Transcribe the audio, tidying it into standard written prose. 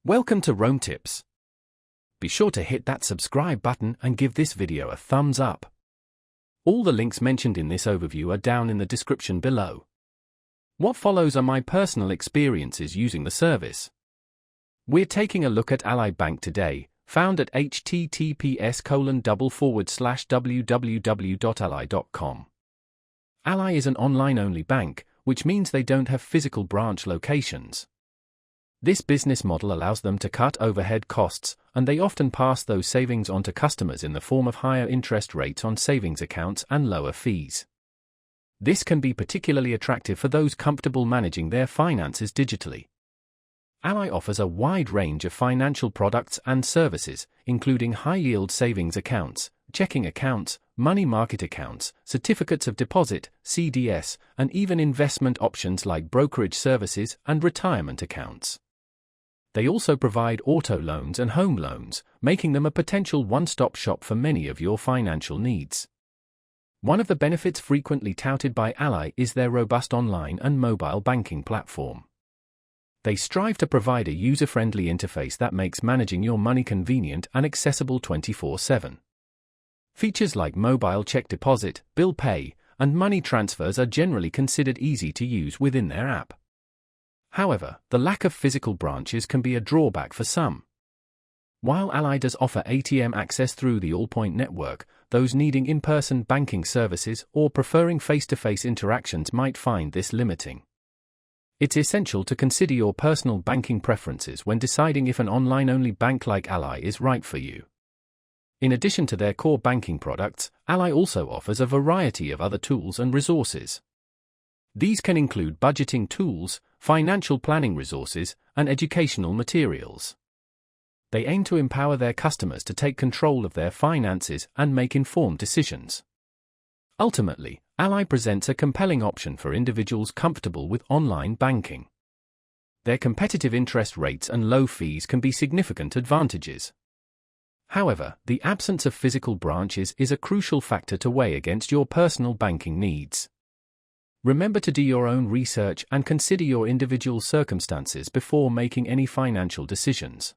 Welcome to Rome Tips. Be sure to hit that subscribe button and give this video a thumbs up. All the links mentioned in this overview are down in the description below. What follows are my personal experiences using the service. We're taking a look at Ally Bank today, found at https://www.ally.com. Ally is an online-only bank, which means they don't have physical branch locations. This business model allows them to cut overhead costs, and they often pass those savings on to customers in the form of higher interest rates on savings accounts and lower fees. This can be particularly attractive for those comfortable managing their finances digitally. Ally offers a wide range of financial products and services, including high-yield savings accounts, checking accounts, money market accounts, certificates of deposit, CDS, and even investment options like brokerage services and retirement accounts. They also provide auto loans and home loans, making them a potential one-stop shop for many of your financial needs. One of the benefits frequently touted by Ally is their robust online and mobile banking platform. They strive to provide a user-friendly interface that makes managing your money convenient and accessible 24/7. Features like mobile check deposit, bill pay, and money transfers are generally considered easy to use within their app. However, the lack of physical branches can be a drawback for some. While Ally does offer ATM access through the Allpoint network, those needing in-person banking services or preferring face-to-face interactions might find this limiting. It's essential to consider your personal banking preferences when deciding if an online-only bank like Ally is right for you. In addition to their core banking products, Ally also offers a variety of other tools and resources. These can include budgeting tools, financial planning resources, and educational materials. They aim to empower their customers to take control of their finances and make informed decisions. Ultimately, Ally presents a compelling option for individuals comfortable with online banking. Their competitive interest rates and low fees can be significant advantages. However, the absence of physical branches is a crucial factor to weigh against your personal banking needs. Remember to do your own research and consider your individual circumstances before making any financial decisions.